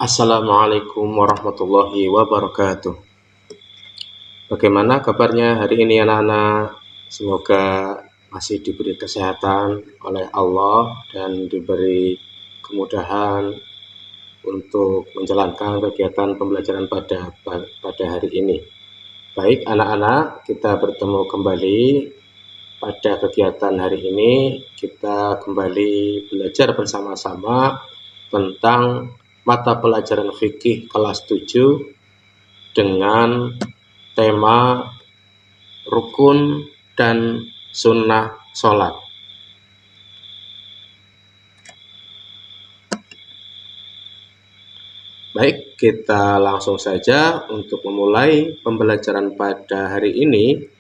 Assalamualaikum warahmatullahi wabarakatuh. Bagaimana kabarnya hari ini anak-anak? Semoga masih diberi kesehatan oleh Allah dan diberi kemudahan untuk menjalankan kegiatan pembelajaran pada hari ini. Baik anak-anak, kita bertemu kembali pada kegiatan hari ini. Kita kembali belajar bersama-sama tentang mata pelajaran fikih kelas 7 dengan tema rukun dan sunnah sholat. Baik, kita langsung saja untuk memulai pembelajaran pada hari ini.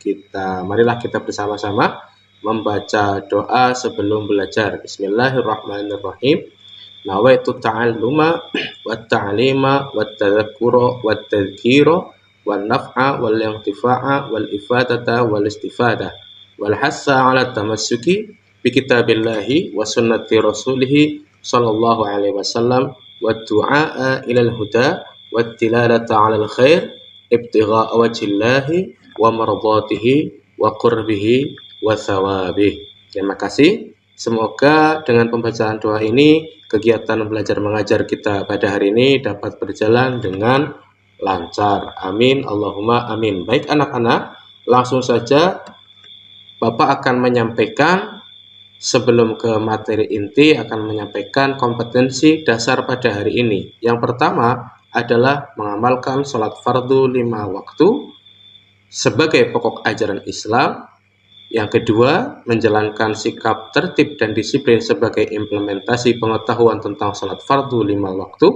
Marilah kita bersama-sama membaca doa sebelum belajar. Bismillahirrahmanirrahim. Nawaitu ta'alluma wa ta'lima wa tadhakkura wa tadhkira wal naf'a wal intifa'a wal ifadata wal istifadah wal hassa 'ala tamassuki bi kitabillahi wa sunnati rasulih sallallahu alaihi wasallam wa du'a'a ilal huda wa tilalata 'alal khair ibtigha'a wajhillahi wa mardatihi wa qurbihi wa thawabih. Terima kasih. Semoga dengan pembacaan doa ini kegiatan belajar mengajar kita pada hari ini dapat berjalan dengan lancar. Amin, Allahumma amin. Baik anak-anak, langsung saja Bapak akan menyampaikan sebelum ke materi inti, akan menyampaikan kompetensi dasar pada hari ini. Yang pertama adalah mengamalkan sholat fardu 5 waktu sebagai pokok ajaran Islam. Yang kedua, menjalankan sikap tertib dan disiplin sebagai implementasi pengetahuan tentang sholat fardu 5 waktu.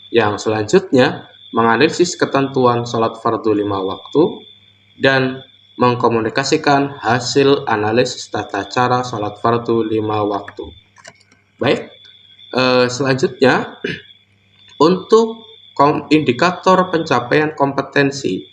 Yang selanjutnya, menganalisis ketentuan sholat fardu 5 waktu dan mengkomunikasikan hasil analisis tata cara sholat fardu 5 waktu. Baik, selanjutnya untuk indikator pencapaian kompetensi.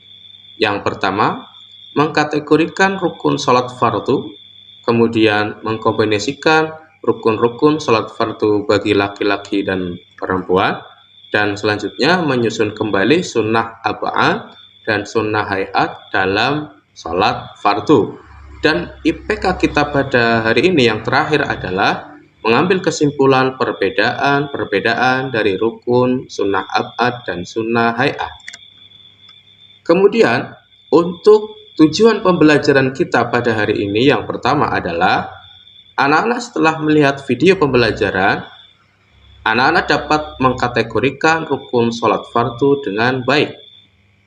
Yang pertama, mengkategorikan rukun sholat fardu, kemudian mengkombinasikan rukun-rukun sholat fardu bagi laki-laki dan perempuan, dan selanjutnya menyusun kembali sunnah ab'ad dan sunnah hayat dalam sholat fardu. Dan IPK kita pada hari ini yang terakhir adalah mengambil kesimpulan perbedaan dari rukun, sunnah ab'ad, dan sunnah hayat. Kemudian untuk tujuan pembelajaran kita pada hari ini yang pertama adalah anak-anak setelah melihat video pembelajaran, anak-anak dapat mengkategorikan rukun sholat fardu dengan baik.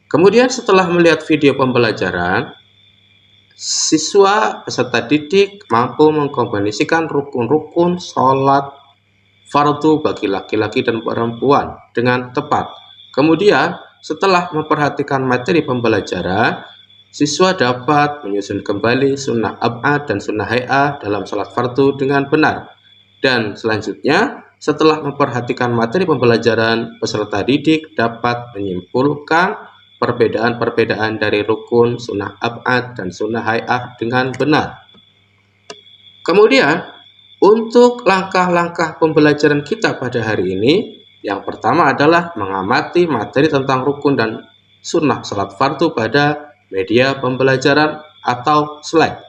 Kemudian setelah melihat video pembelajaran, siswa peserta didik mampu mengkombinasikan rukun-rukun sholat fardu bagi laki-laki dan perempuan dengan tepat. Kemudian setelah memperhatikan materi pembelajaran, siswa dapat menyusun kembali sunnah ab'ad dan sunnah hay'ah dalam sholat fardu dengan benar. Dan selanjutnya, setelah memperhatikan materi pembelajaran, peserta didik dapat menyimpulkan perbedaan-perbedaan dari rukun, sunnah ab'ad, dan sunnah hay'ah dengan benar. Kemudian, untuk langkah-langkah pembelajaran kita pada hari ini, yang pertama adalah mengamati materi tentang rukun dan sunnah sholat fardu pada media pembelajaran atau slide.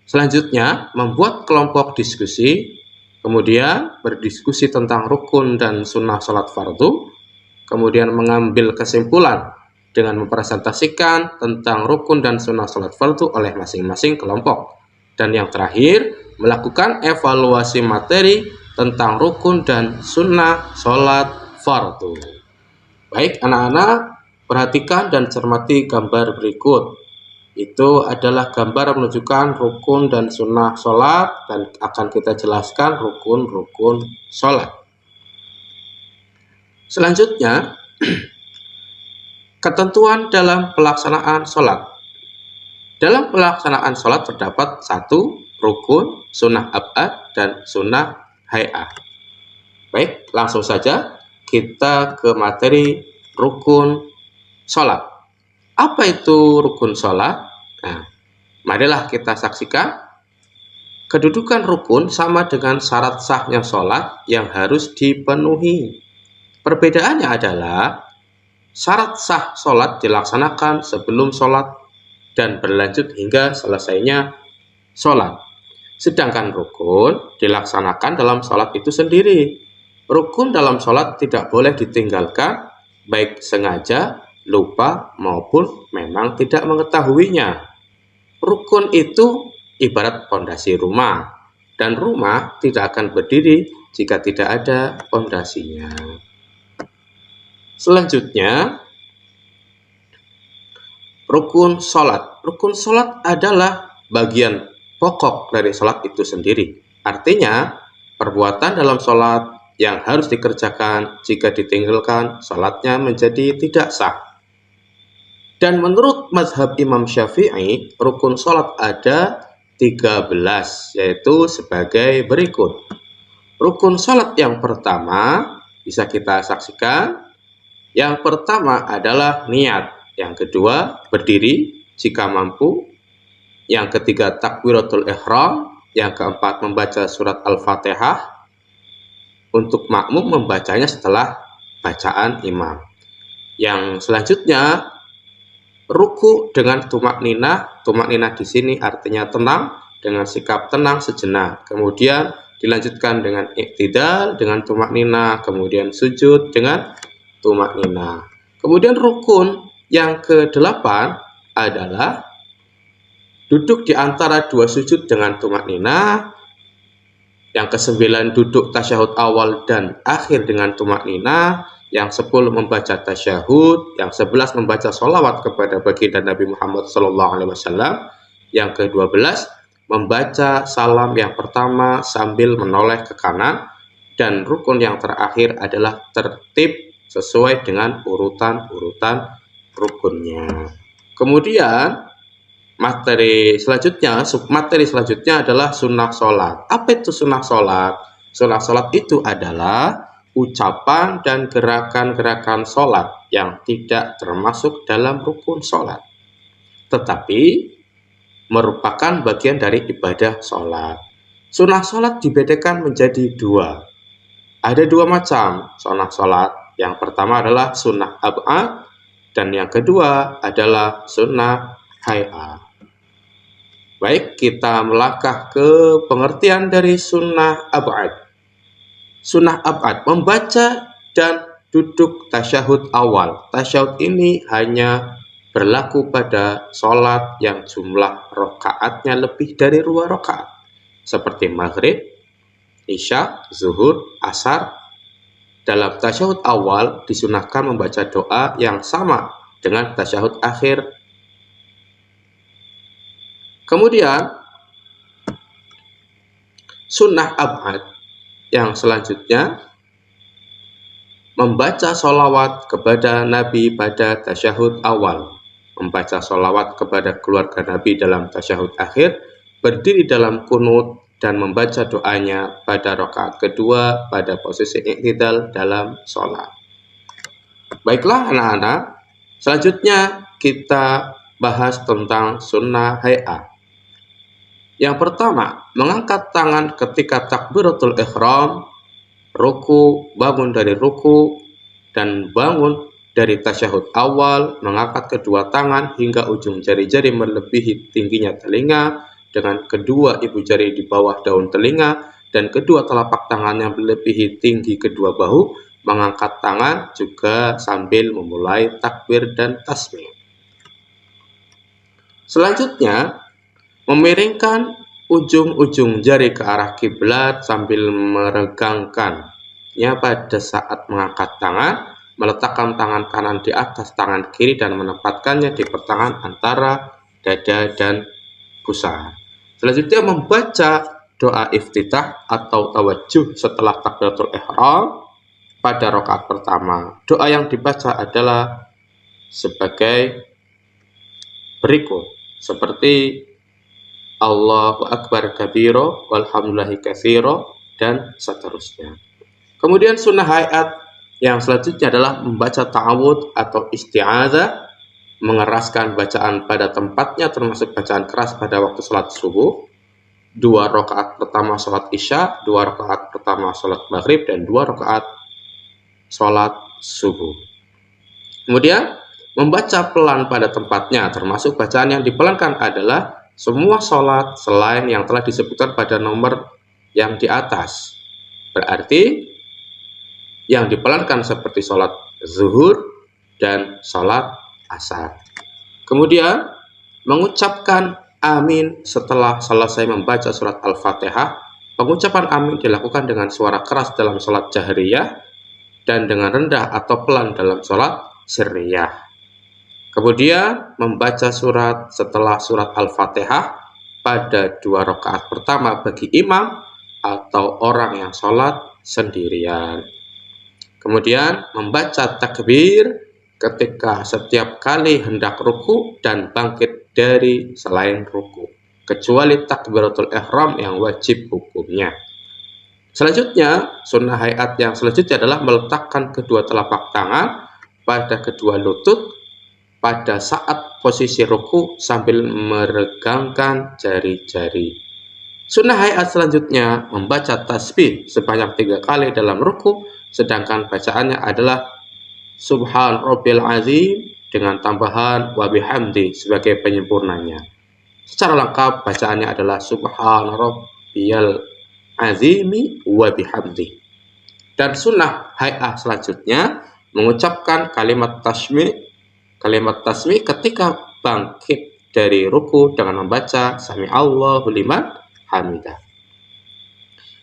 Selanjutnya, membuat kelompok diskusi, kemudian berdiskusi tentang rukun dan sunnah sholat fardu, kemudian mengambil kesimpulan dengan mempresentasikan tentang rukun dan sunnah sholat fardu oleh masing-masing kelompok. Dan yang terakhir, melakukan evaluasi materi tentang rukun dan sunnah sholat fardu. Baik anak-anak, perhatikan dan cermati gambar berikut. Itu adalah gambar menunjukkan rukun dan sunnah sholat, dan akan kita jelaskan rukun-rukun sholat. Selanjutnya, ketentuan dalam pelaksanaan sholat. Dalam pelaksanaan sholat terdapat 1 rukun, sunnah ab'ad, dan sunnah hay'ah. Baik, langsung saja kita ke materi rukun sholat. Apa itu rukun sholat? Nah, marilah kita saksikan. Kedudukan rukun sama dengan syarat sahnya sholat yang harus dipenuhi. Perbedaannya adalah syarat sah sholat dilaksanakan sebelum sholat dan berlanjut hingga selesainya sholat. Sedangkan rukun dilaksanakan dalam sholat itu sendiri. Rukun dalam sholat tidak boleh ditinggalkan, baik sengaja, lupa, maupun memang tidak mengetahuinya. Rukun itu ibarat pondasi rumah, dan rumah tidak akan berdiri jika tidak ada pondasinya. Selanjutnya, rukun sholat. Rukun sholat adalah bagian pokok dari sholat itu sendiri. Artinya, perbuatan dalam sholat yang harus dikerjakan jika ditinggalkan, sholatnya menjadi tidak sah. Dan menurut mazhab Imam Syafi'i, rukun sholat ada 13, yaitu sebagai berikut. Rukun sholat yang pertama bisa kita saksikan. Yang pertama adalah niat. Yang kedua, berdiri jika mampu. Yang ketiga, takbiratul ihram. Yang keempat, membaca surat Al-Fatihah. Untuk makmum membacanya setelah bacaan imam. Yang selanjutnya, ruku dengan tumak ninah. Tumak ninah di sini artinya tenang, dengan sikap tenang sejenak. Kemudian dilanjutkan dengan iktidal, dengan tumak ninah. Kemudian sujud dengan tumak ninah. Kemudian rukun yang ke-8 adalah duduk di antara dua sujud dengan tumak ninah. Yang ke-9 duduk tasyahud awal dan akhir dengan tumak ninah. Yang 10 membaca tasyahud. Yang 11 membaca sholawat kepada baginda Nabi Muhammad SAW. Yang ke-12 membaca salam yang pertama sambil menoleh ke kanan. Dan rukun yang terakhir adalah tertib sesuai dengan urutan-urutan rukunnya. Kemudian materi selanjutnya adalah sunnah sholat. Apa itu sunnah sholat? Sunnah sholat itu adalah ucapan dan gerakan-gerakan sholat yang tidak termasuk dalam rukun sholat, tetapi merupakan bagian dari ibadah sholat. Sunnah sholat dibedakan menjadi dua. Ada dua macam sunnah sholat. Yang pertama adalah sunnah ab'ad, dan yang kedua adalah sunnah hay'ah. Baik, kita melangkah ke pengertian dari sunnah ab'ad. Sunnah ab'ad, membaca dan duduk tasyahud awal. Tasyahud ini hanya berlaku pada sholat yang jumlah rakaatnya lebih dari 2 rakaat, seperti maghrib, isya, zuhur, asar. Dalam tasyahud awal disunahkan membaca doa yang sama dengan tasyahud akhir. Kemudian sunnah ab'ad yang selanjutnya membaca sholawat kepada Nabi pada tasyahud awal, membaca sholawat kepada keluarga Nabi dalam tasyahud akhir, berdiri dalam kunut, dan membaca doanya pada rakaat kedua pada posisi iktidal dalam sholat. Baiklah anak-anak, selanjutnya kita bahas tentang sunnah hay'ah. Yang pertama, mengangkat tangan ketika takbiratul ihram, ruku, bangun dari ruku, dan bangun dari tasyahud awal, mengangkat kedua tangan hingga ujung jari-jari melebihi tingginya telinga, dengan kedua ibu jari di bawah daun telinga, dan kedua telapak tangannya melebihi tinggi kedua bahu, mengangkat tangan juga sambil memulai takbir dan tasbih. Selanjutnya, memiringkan ujung-ujung jari ke arah kiblat sambil meregangkannya pada saat mengangkat tangan, meletakkan tangan kanan di atas tangan kiri dan menempatkannya di pertengahan antara dada dan pusar. Selanjutnya membaca doa iftitah atau tawajjuh setelah takbiratul ihram pada rakaat pertama. Doa yang dibaca adalah sebagai berikut, seperti Allahu Akbar kabiro walhamdulillahi katsiro dan seterusnya. Kemudian sunnah hay'at yang selanjutnya adalah membaca ta'awudz atau isti'adzah, mengeraskan bacaan pada tempatnya termasuk bacaan keras pada waktu sholat subuh, 2 rakaat pertama sholat isya, 2 rakaat pertama sholat maghrib, dan 2 rakaat sholat subuh. Kemudian membaca pelan pada tempatnya, termasuk bacaan yang dipelankan adalah semua sholat selain yang telah disebutkan pada nomor yang di atas. Berarti yang dipelankan seperti sholat zuhur dan sholat asar. Kemudian mengucapkan amin setelah selesai membaca surat Al-Fatihah. Pengucapan amin dilakukan dengan suara keras dalam sholat jahriyah dan dengan rendah atau pelan dalam sholat sirriyah. Kemudian membaca surat setelah surat Al-Fatihah pada 2 rakaat pertama bagi imam atau orang yang sholat sendirian. Kemudian membaca takbir ketika setiap kali hendak ruku dan bangkit dari selain ruku, kecuali takbiratul ihram yang wajib hukumnya. Selanjutnya, sunnah hayat yang selanjutnya adalah meletakkan kedua telapak tangan pada kedua lutut pada saat posisi ruku sambil meregangkan jari-jari. Sunnah hayat selanjutnya membaca tasbih sebanyak 3 kali dalam ruku, sedangkan bacaannya adalah Subhan Rabbil Azim dengan tambahan wa bihamdi sebagai penyempurnanya. Secara lengkap bacaannya adalah Subhan Rabbiyal Azimi wa bihamdi. Dan sunnah hayat selanjutnya mengucapkan kalimat tasmi ketika bangkit dari ruku dengan membaca Sami Allahu liman hamidah.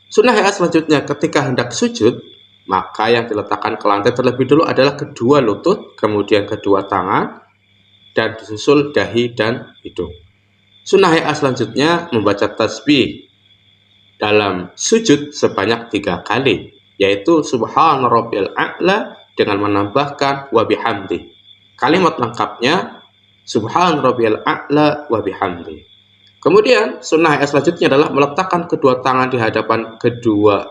Sunnah hayat selanjutnya ketika hendak sujud, maka yang diletakkan ke lantai terlebih dulu adalah kedua lutut, kemudian kedua tangan, dan disusul dahi dan hidung. Sunnah hayat selanjutnya membaca tasbih dalam sujud sebanyak 3 kali, yaitu Subhana Rabbil A'la dengan menambahkan wa bihamdi. Kalimat lengkapnya Subhan Rabbil A'la wa bihamdi. Kemudian sunnah hayat selanjutnya adalah meletakkan kedua tangan di hadapan kedua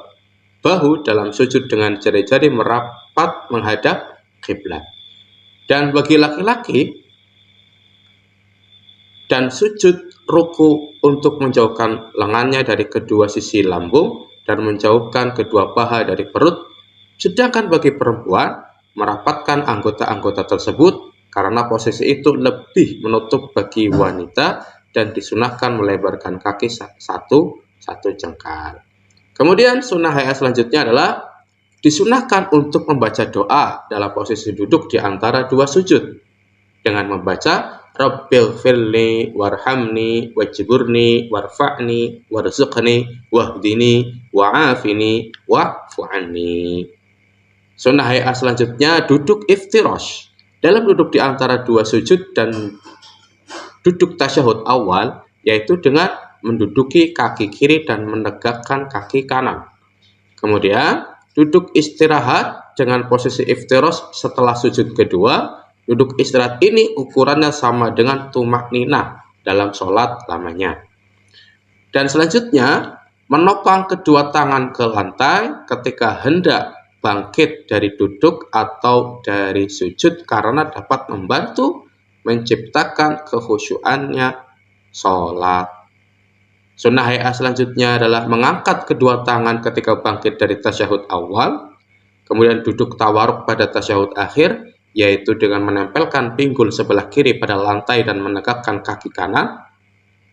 bahu dalam sujud dengan jari-jari merapat menghadap kiblat. Dan bagi laki-laki dan sujud ruku untuk menjauhkan lengannya dari kedua sisi lambung dan menjauhkan kedua paha dari perut. Sedangkan bagi perempuan merapatkan anggota-anggota tersebut karena posisi itu lebih menutup bagi wanita dan disunahkan melebarkan kaki satu jengkal. Kemudian sunnah hayat selanjutnya adalah disunahkan untuk membaca doa dalam posisi duduk di antara 2 sujud dengan membaca Rabbil firli warhamni wajburni warfa'ni warzuqni wahdini wa'afini wa'fu'anni. Sunnah hayat selanjutnya duduk iftirash dalam duduk di antara 2 sujud dan duduk tasyahud awal, yaitu dengan menduduki kaki kiri dan menegakkan kaki kanan. Kemudian duduk istirahat dengan posisi iftirash setelah sujud kedua. Duduk istirahat ini ukurannya sama dengan tumakninah dalam sholat lamanya. Dan selanjutnya menopang kedua tangan ke lantai ketika hendak bangkit dari duduk atau dari sujud karena dapat membantu menciptakan kekhusyuannya sholat. Sunnah hayat selanjutnya adalah mengangkat kedua tangan ketika bangkit dari tasyahud awal, kemudian duduk tawaruk pada tasyahud akhir, yaitu dengan menempelkan pinggul sebelah kiri pada lantai dan menegakkan kaki kanan.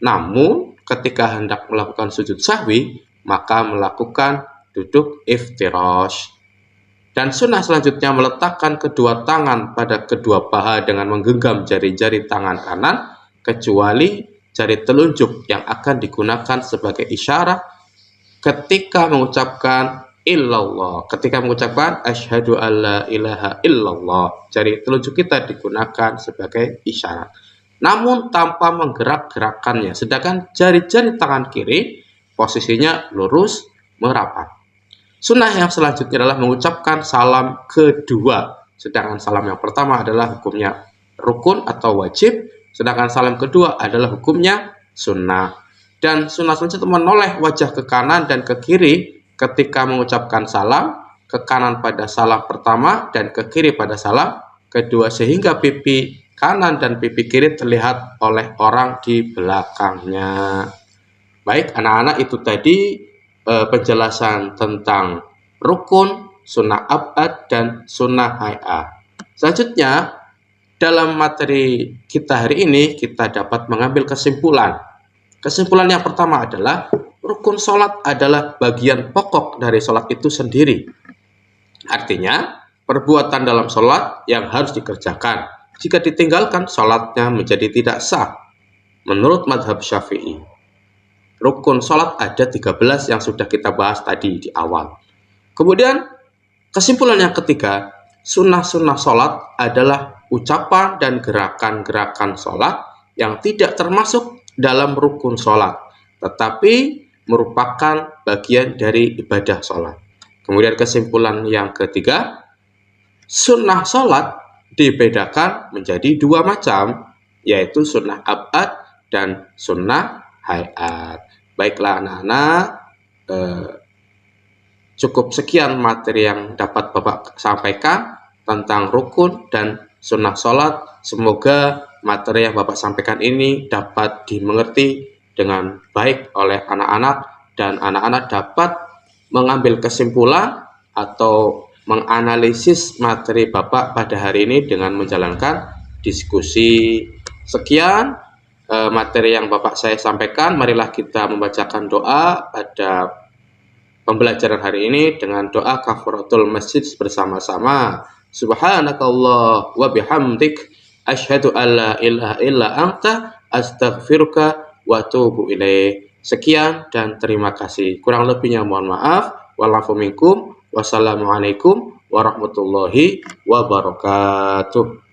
Namun ketika hendak melakukan sujud sahwi, maka melakukan duduk iftirash. Dan sunnah selanjutnya meletakkan kedua tangan pada kedua paha dengan menggenggam jari-jari tangan kanan, kecuali jari telunjuk yang akan digunakan sebagai isyarat ketika mengucapkan illallah. Ketika mengucapkan asyhadu alla ilaha illallah, jari telunjuk kita digunakan sebagai isyarat, namun tanpa menggerak-gerakannya. Sedangkan jari-jari tangan kiri posisinya lurus merapat. Sunnah yang selanjutnya adalah mengucapkan salam kedua. Sedangkan salam yang pertama adalah hukumnya rukun atau wajib, sedangkan salam kedua adalah hukumnya sunnah. Dan sunnah selanjutnya menoleh wajah ke kanan dan ke kiri ketika mengucapkan salam, ke kanan pada salam pertama dan ke kiri pada salam kedua, sehingga pipi kanan dan pipi kiri terlihat oleh orang di belakangnya. Baik anak-anak, itu tadi penjelasan tentang rukun, sunnah abad, dan sunnah hay'ah. Selanjutnya, dalam materi kita hari ini, kita dapat mengambil kesimpulan. Kesimpulan yang pertama adalah, rukun sholat adalah bagian pokok dari sholat itu sendiri. Artinya, perbuatan dalam sholat yang harus dikerjakan. Jika ditinggalkan, sholatnya menjadi tidak sah. Menurut madhab Syafi'i, rukun sholat ada 13 yang sudah kita bahas tadi di awal. Kemudian, kesimpulan yang ketiga, sunnah-sunnah sholat adalah ucapan dan gerakan-gerakan sholat yang tidak termasuk dalam rukun sholat, tetapi merupakan bagian dari ibadah sholat. Kemudian kesimpulan yang ketiga, sunnah sholat dibedakan menjadi dua macam, yaitu sunnah abad dan sunnah hayat. Baiklah anak-anak, cukup sekian materi yang dapat Bapak sampaikan tentang rukun dan sunnah sholat. Semoga materi yang Bapak sampaikan ini dapat dimengerti dengan baik oleh anak-anak, dan anak-anak dapat mengambil kesimpulan atau menganalisis materi Bapak pada hari ini dengan menjalankan diskusi. Sekian materi yang Bapak saya sampaikan. Marilah kita membacakan doa pada pembelajaran hari ini dengan doa kafaratul masjid bersama-sama. Subhanakallah wa bihamdik, asyhadu an la ilaha illa anta, astaghfiruka wa atubu ilaik. Sekian dan terima kasih. Kurang lebihnya mohon maaf. Walafu minkum. Wassalamualaikum warahmatullahi wabarakatuh.